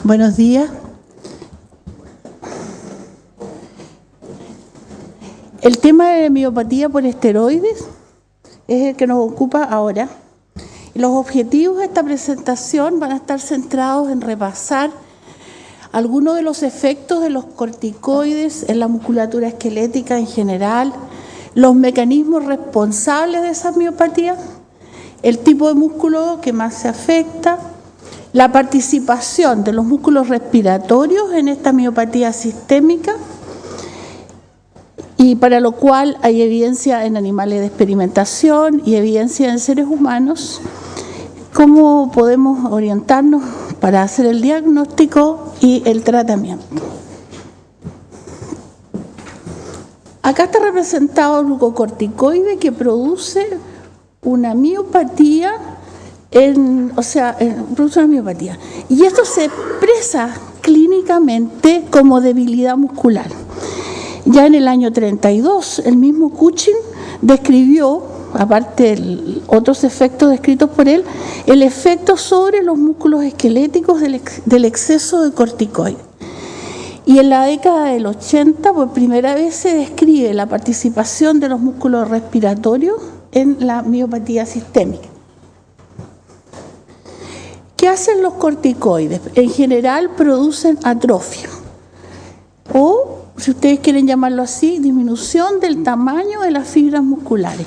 Buenos días. El tema de miopatía por esteroides es el que nos ocupa ahora. Los objetivos de esta presentación van a estar centrados en repasar algunos de los efectos de los corticoides en la musculatura esquelética en general, los mecanismos responsables de esa miopatía, el tipo de músculo que más se afecta, la participación de los músculos respiratorios en esta miopatía sistémica, y para lo cual hay evidencia en animales de experimentación y evidencia en seres humanos. ¿Cómo podemos orientarnos para hacer el diagnóstico y el tratamiento? Acá está representado el glucocorticoide que produce una miopatía, produce una miopatía. Y esto se expresa clínicamente como debilidad muscular. Ya en el año 32, el mismo Cushing describió, aparte de otros efectos descritos por él, el efecto sobre los músculos esqueléticos del exceso de corticoides. Y en la década del 80, por primera vez se describe la participación de los músculos respiratorios en la miopatía sistémica. ¿Qué hacen los corticoides? En general producen atrofia o, si ustedes quieren llamarlo así, disminución del tamaño de las fibras musculares.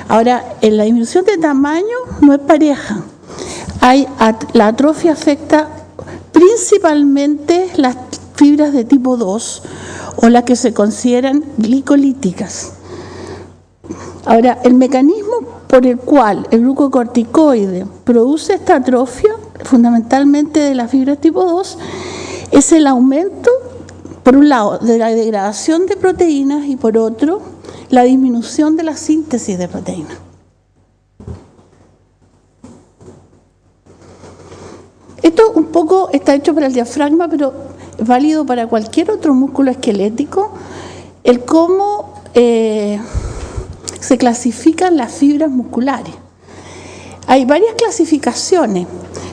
Ahora, en la disminución de tamaño no es pareja. La atrofia afecta principalmente las fibras de tipo 2 o las que se consideran glicolíticas. Ahora, el mecanismo por el cual el glucocorticoide produce esta atrofia, fundamentalmente de las fibras tipo 2, es el aumento, por un lado, de la degradación de proteínas y por otro, la disminución de la síntesis de proteínas. Esto un poco está hecho para el diafragma, pero es válido para cualquier otro músculo esquelético, el cómo se clasifican las fibras musculares. Hay varias clasificaciones.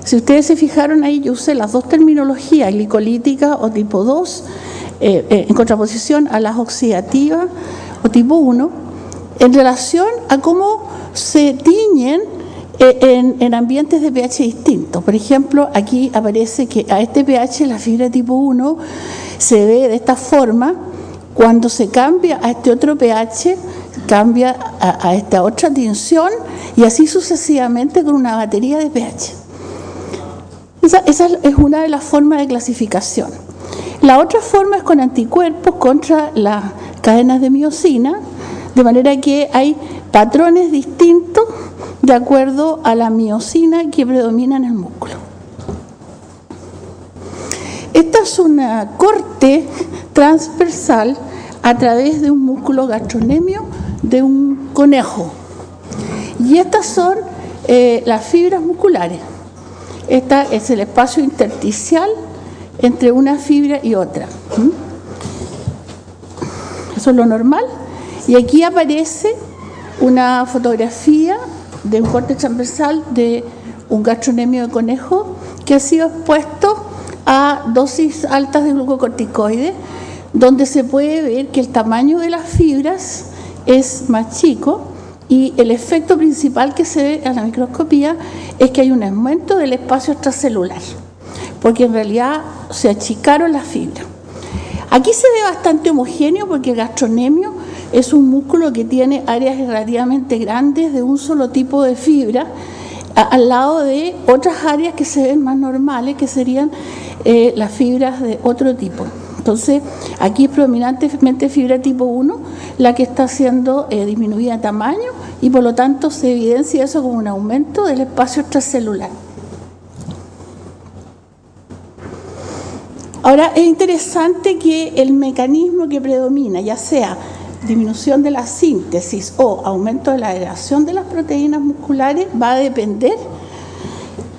Si ustedes se fijaron ahí, yo usé las dos terminologías, glicolítica o tipo 2, en contraposición a las oxidativas o tipo 1, en relación a cómo se tiñen en ambientes de pH distintos. Por ejemplo, aquí aparece que a este pH la fibra tipo 1 se ve de esta forma. Cuando se cambia a este otro pH, cambia a esta otra tinción y así sucesivamente con una batería de pH. Esa es una de las formas de clasificación. La otra forma es con anticuerpos contra las cadenas de miosina, de manera que hay patrones distintos de acuerdo a la miosina que predomina en el músculo. Esta es una corte transversal a través de un músculo gastrocnemio de un conejo. Y estas son las fibras musculares. Esta es el espacio intersticial entre una fibra y otra. Eso es lo normal. Y aquí aparece una fotografía de un corte transversal de un gastrocnemio de conejo que ha sido expuesto a dosis altas de glucocorticoides, donde se puede ver que el tamaño de las fibras es más chico y el efecto principal que se ve a la microscopía es que hay un aumento del espacio extracelular, porque en realidad se achicaron las fibras. Aquí se ve bastante homogéneo porque el gastrocnemio es un músculo que tiene áreas relativamente grandes de un solo tipo de fibra, al lado de otras áreas que se ven más normales, que serían las fibras de otro tipo. Entonces, aquí es predominantemente fibra tipo 1 la que está siendo disminuida en tamaño y por lo tanto se evidencia eso como un aumento del espacio extracelular. Ahora, es interesante que el mecanismo que predomina, ya sea disminución de la síntesis o aumento de la degradación de las proteínas musculares, va a depender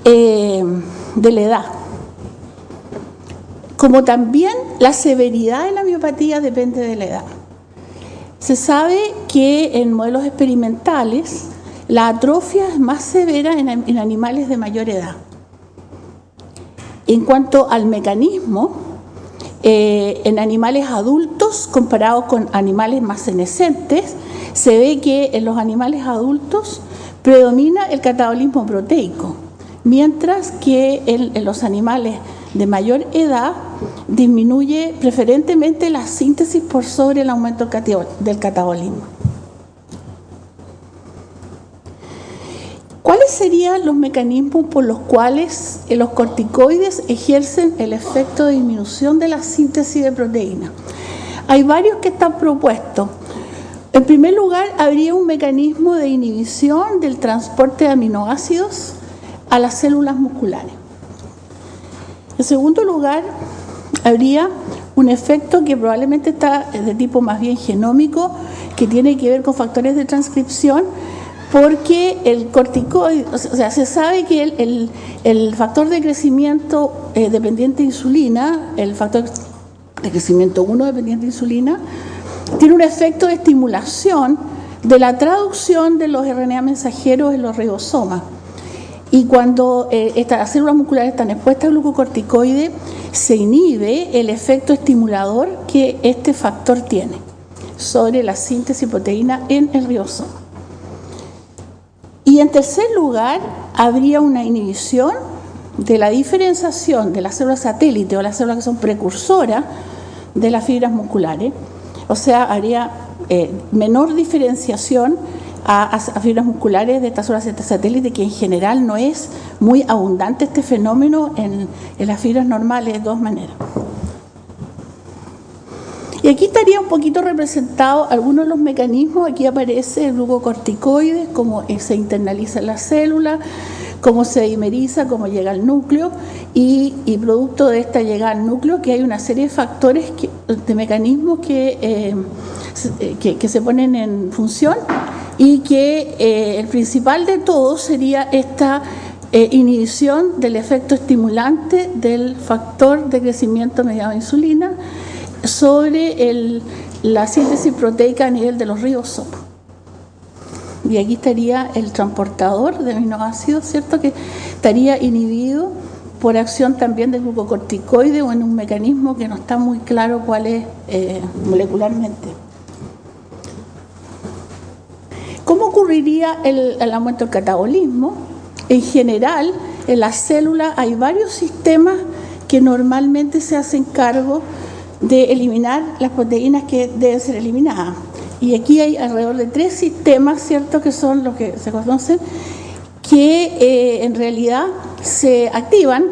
de la edad. Como también la severidad de la miopatía depende de la edad. Se sabe que en modelos experimentales la atrofia es más severa en animales de mayor edad. En cuanto al mecanismo, en animales adultos comparados con animales más senescentes, se ve que en los animales adultos predomina el catabolismo proteico, mientras que en los animales de mayor edad disminuye preferentemente la síntesis por sobre el aumento del catabolismo. ¿Cuáles serían los mecanismos por los cuales los corticoides ejercen el efecto de disminución de la síntesis de proteínas? Hay varios que están propuestos. En primer lugar, habría un mecanismo de inhibición del transporte de aminoácidos a las células musculares. En segundo lugar, habría un efecto que probablemente está de tipo más bien genómico, que tiene que ver con factores de transcripción, porque el corticoide, o sea, se sabe que el factor de crecimiento dependiente de insulina, el factor de crecimiento 1 dependiente de insulina, tiene un efecto de estimulación de la traducción de los RNA mensajeros en los ribosomas. Y cuando estas células musculares están expuestas al glucocorticoide, se inhibe el efecto estimulador que este factor tiene sobre la síntesis de proteína en el ribosoma. Y en tercer lugar, habría una inhibición de la diferenciación de las células satélite o las células que son precursoras de las fibras musculares. O sea, habría menor diferenciación a fibras musculares de estas células satélite, que en general no es muy abundante este fenómeno en las fibras normales de todas maneras. Y aquí estaría un poquito representado algunos de los mecanismos. Aquí aparece el glucocorticoide, cómo se internaliza en la célula, cómo se dimeriza, cómo llega al núcleo, y producto de esta llegada al núcleo, que hay una serie de factores, de mecanismos que se ponen en función, y que el principal de todos sería esta inhibición del efecto estimulante del factor de crecimiento mediado a insulina sobre la síntesis proteica a nivel de los ribosomas. Y aquí estaría el transportador de aminoácidos, ¿cierto?, que estaría inhibido por acción también del glucocorticoide o en un mecanismo que no está muy claro cuál es molecularmente. ¿Cómo ocurriría el aumento del catabolismo? En general, en las células hay varios sistemas que normalmente se hacen cargo de eliminar las proteínas que deben ser eliminadas. Y aquí hay alrededor de 3 sistemas, ¿cierto?, que son los que se conocen, que en realidad se activan,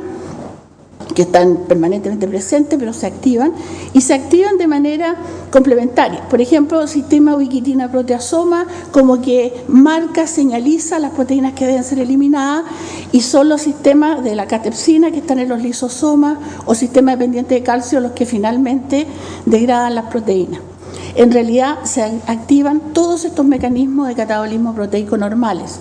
que están permanentemente presentes, pero se activan, y se activan de manera complementaria. Por ejemplo, el sistema ubiquitina proteasoma, como que marca, señaliza las proteínas que deben ser eliminadas, y son los sistemas de la catepsina que están en los lisosomas, o sistema dependiente de calcio, los que finalmente degradan las proteínas. En realidad se activan todos estos mecanismos de catabolismo proteico normales.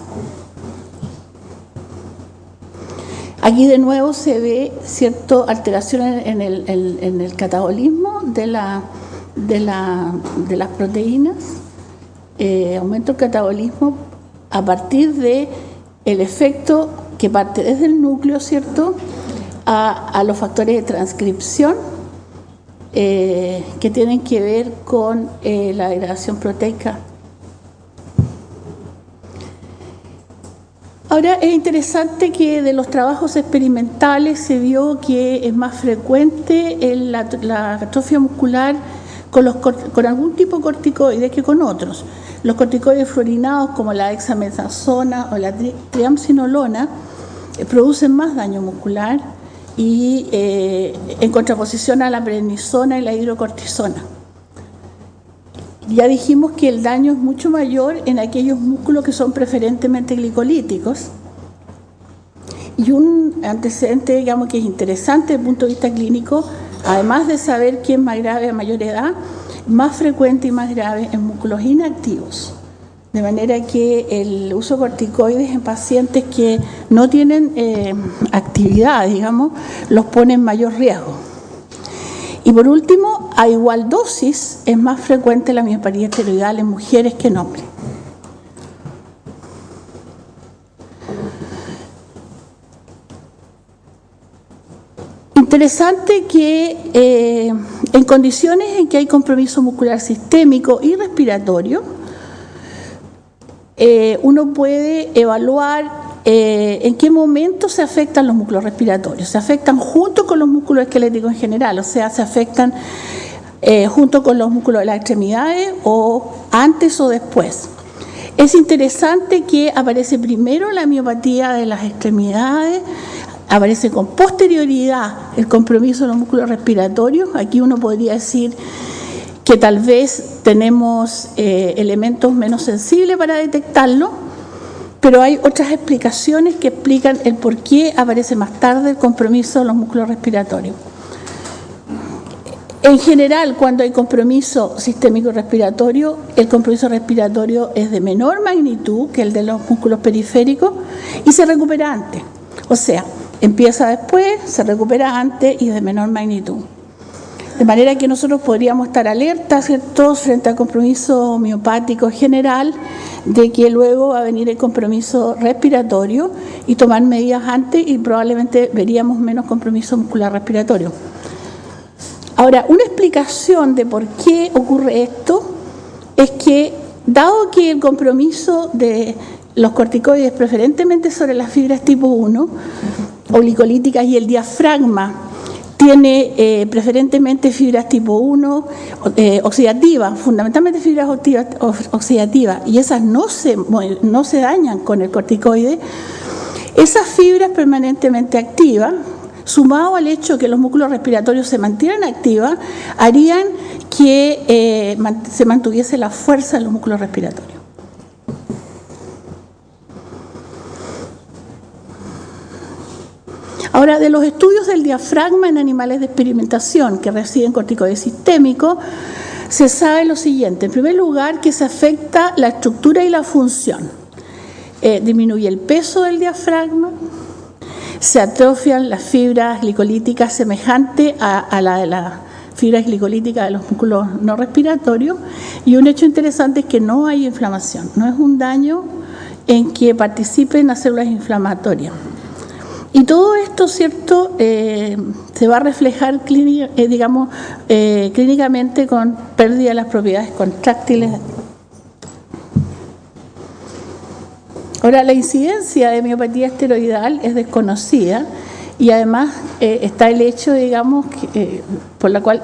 Aquí de nuevo se ve cierta alteración en el catabolismo de las proteínas, aumento el catabolismo a partir de el efecto que parte desde el núcleo, ¿cierto?, a los factores de transcripción que tienen que ver con la degradación proteica. Ahora, es interesante que de los trabajos experimentales se vio que es más frecuente la atrofia muscular con algún tipo de corticoides que con otros. Los corticoides fluorinados, como la dexamethasona o la triamcinolona, producen más daño muscular, y en contraposición a la prednisona y la hidrocortisona. Ya dijimos que el daño es mucho mayor en aquellos músculos que son preferentemente glicolíticos. Y un antecedente, digamos, que es interesante desde el punto de vista clínico, además de saber quién es más grave a mayor edad, más frecuente y más grave en músculos inactivos. De manera que el uso de corticoides en pacientes que no tienen actividad, digamos, los pone en mayor riesgo. Y por último, a igual dosis es más frecuente la miopatia esteroidal en mujeres que en hombres. Interesante que en condiciones en que hay compromiso muscular sistémico y respiratorio, uno puede evaluar en qué momento se afectan los músculos respiratorios. Se afectan junto con los músculos esqueléticos en general, o sea, se afectan junto con los músculos de las extremidades o antes o después. Es interesante que aparece primero la miopatía de las extremidades, aparece con posterioridad el compromiso de los músculos respiratorios. Aquí uno podría decir que tal vez tenemos elementos menos sensibles para detectarlo, pero hay otras explicaciones que explican el por qué aparece más tarde el compromiso de los músculos respiratorios. En general, cuando hay compromiso sistémico respiratorio, el compromiso respiratorio es de menor magnitud que el de los músculos periféricos y se recupera antes. O sea, empieza después, se recupera antes y es de menor magnitud. De manera que nosotros podríamos estar alertas, ¿cierto?, frente al compromiso miopático general, de que luego va a venir el compromiso respiratorio y tomar medidas antes y probablemente veríamos menos compromiso muscular respiratorio. Ahora, una explicación de por qué ocurre esto es que, dado que el compromiso de los corticoides preferentemente sobre las fibras tipo 1 o glicolíticas y el diafragma tiene preferentemente fibras tipo 1 oxidativas, fundamentalmente fibras oxidativas, y esas no se dañan con el corticoide, esas fibras permanentemente activas, sumado al hecho que los músculos respiratorios se mantienen activos, harían que se mantuviese la fuerza en los músculos respiratorios. Ahora, de los estudios del diafragma en animales de experimentación que reciben corticoides sistémicos, se sabe lo siguiente. En primer lugar, que se afecta la estructura y la función. Disminuye el peso del diafragma, se atrofian las fibras glicolíticas semejantes a la de las fibras glicolíticas de los músculos no respiratorios, y un hecho interesante es que no hay inflamación, no es un daño en que participen las células inflamatorias. Y todo esto, ¿cierto?, se va a reflejar clínicamente con pérdida de las propiedades contráctiles. Ahora, la incidencia de miopatía esteroidal es desconocida y además está el hecho, digamos, por la cual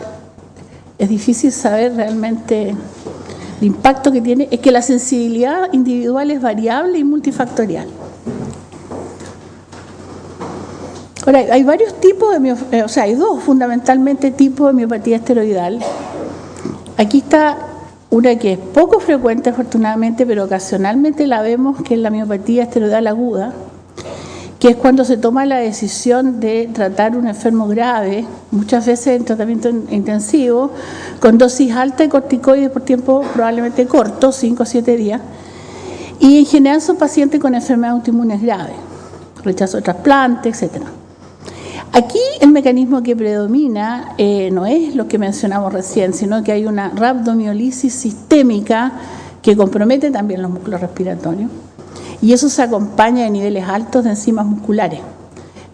es difícil saber realmente el impacto que tiene, es que la sensibilidad individual es variable y multifactorial. Ahora, hay varios tipos de miopatía, hay dos fundamentalmente tipos de miopatía esteroidal. Aquí está una que es poco frecuente, afortunadamente, pero ocasionalmente la vemos, que es la miopatía esteroidal aguda, que es cuando se toma la decisión de tratar un enfermo grave, muchas veces en tratamiento intensivo, con dosis alta de corticoides por tiempo probablemente corto, 5 o 7 días, y en general son pacientes con enfermedades autoinmunes graves, rechazo de trasplante, etc. Aquí el mecanismo que predomina no es lo que mencionamos recién, sino que hay una rhabdomiolisis sistémica que compromete también los músculos respiratorios, y eso se acompaña de niveles altos de enzimas musculares,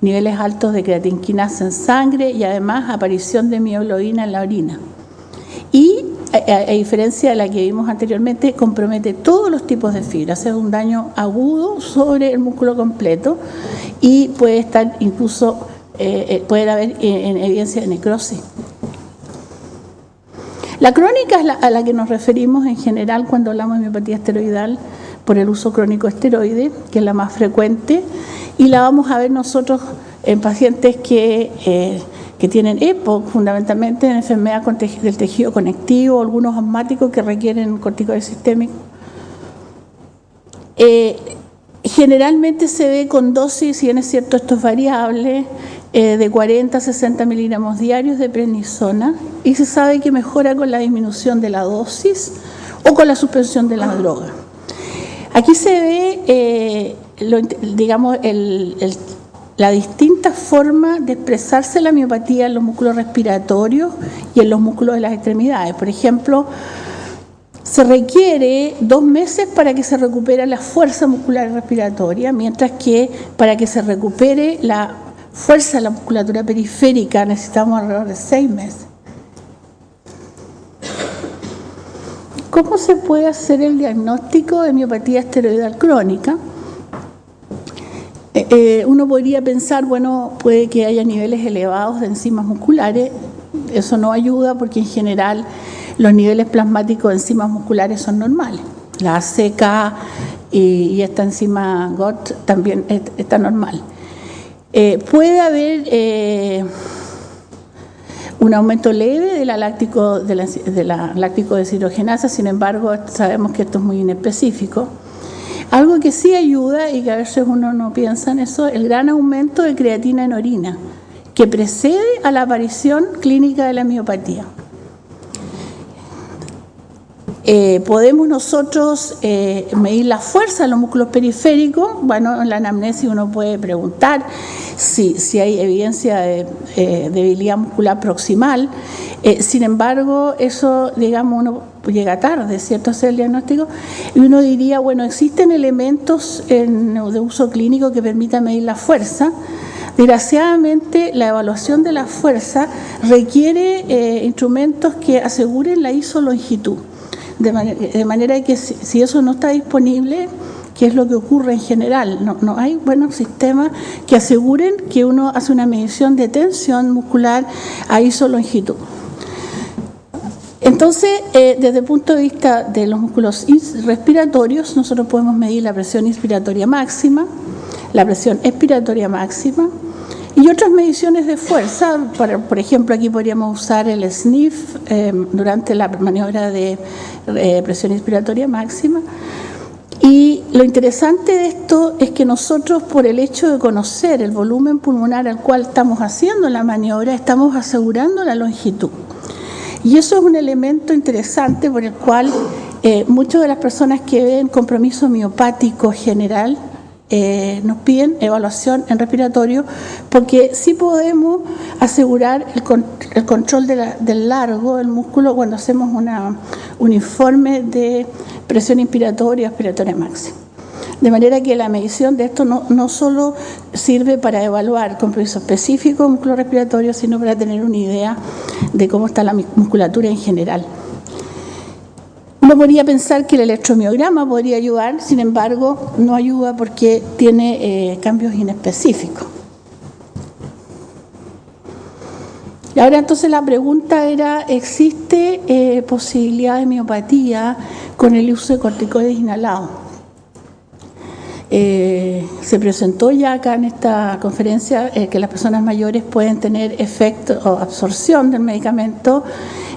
niveles altos de creatinquinasa en sangre y además aparición de mioglobina en la orina. Y a diferencia de la que vimos anteriormente, compromete todos los tipos de fibras, hace un daño agudo sobre el músculo completo y puede estar incluso puede haber evidencia de necrosis. La crónica es a la que nos referimos en general cuando hablamos de miopatía esteroidal por el uso crónico de esteroides, que es la más frecuente, y la vamos a ver nosotros en pacientes que tienen EPOC, fundamentalmente en enfermedad del tejido conectivo, algunos asmáticos que requieren corticoides sistémicos. Generalmente se ve con dosis, si bien es cierto esto es variable, de 40 a 60 miligramos diarios de prednisona, y se sabe que mejora con la disminución de la dosis o con la suspensión de la droga. Aquí se ve, la distinta forma de expresarse la miopatía en los músculos respiratorios y en los músculos de las extremidades. Por ejemplo, se requiere 2 meses para que se recupere la fuerza muscular respiratoria, mientras que para que se recupere la fuerza de la musculatura periférica necesitamos alrededor de 6 meses. ¿Cómo se puede hacer el diagnóstico de miopatía esteroidal crónica? Uno podría pensar, bueno, puede que haya niveles elevados de enzimas musculares. Eso no ayuda porque en general los niveles plasmáticos de enzimas musculares son normales. La ACK y esta enzima GOT también está normal. Puede haber un aumento leve de la láctico deshidrogenasa, sin embargo, sabemos que esto es muy inespecífico. Algo que sí ayuda y que a veces uno no piensa en eso, el gran aumento de creatina en orina, que precede a la aparición clínica de la miopatía. Podemos nosotros medir la fuerza de los músculos periféricos. Bueno, en la anamnesis uno puede preguntar si hay evidencia de debilidad muscular proximal. Sin embargo, eso, digamos, uno llega tarde, ¿cierto?, a hacer el diagnóstico, y uno diría, bueno, existen elementos de uso clínico que permitan medir la fuerza. Desgraciadamente, la evaluación de la fuerza requiere instrumentos que aseguren la isolongitud. De manera que si eso no está disponible, que es lo que ocurre en general, no hay buenos sistemas que aseguren que uno hace una medición de tensión muscular a isolongitud. Entonces, desde el punto de vista de los músculos respiratorios, nosotros podemos medir la presión inspiratoria máxima, la presión expiratoria máxima, y otras mediciones de fuerza. Por ejemplo, aquí podríamos usar el sniff durante la maniobra de presión inspiratoria máxima. Y lo interesante de esto es que nosotros, por el hecho de conocer el volumen pulmonar al cual estamos haciendo la maniobra, estamos asegurando la longitud. Y eso es un elemento interesante por el cual muchas de las personas que ven compromiso miopático general nos piden evaluación en respiratorio, porque sí podemos asegurar el control del largo del músculo cuando hacemos un informe de presión inspiratoria y expiratoria máxima. De manera que la medición de esto no solo sirve para evaluar compromiso específico del músculo respiratorio, sino para tener una idea de cómo está la musculatura en general. Uno podría pensar que el electromiograma podría ayudar, sin embargo, no ayuda porque tiene cambios inespecíficos. Y ahora entonces la pregunta era, ¿existe posibilidad de miopatía con el uso de corticoides inhalados? Se presentó ya acá en esta conferencia que las personas mayores pueden tener efectos o absorción del medicamento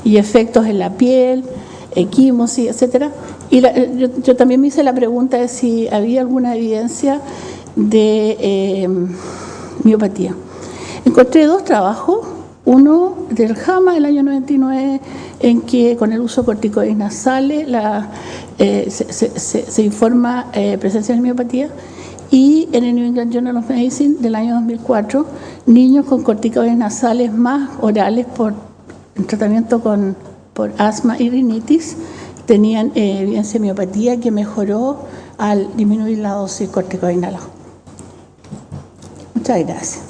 y efectos en la piel, equimosis, etcétera. Y yo también me hice la pregunta de si había alguna evidencia de miopatía. Encontré 2 trabajos, uno del JAMA del año 99, en que con el uso de corticoides nasales se informa presencia de miopatía, y en el New England Journal of Medicine del año 2004, niños con corticoides nasales más orales en tratamiento por asma y rinitis tenían evidencia de miopatía que mejoró al disminuir la dosis corticoide inhalada. Muchas gracias.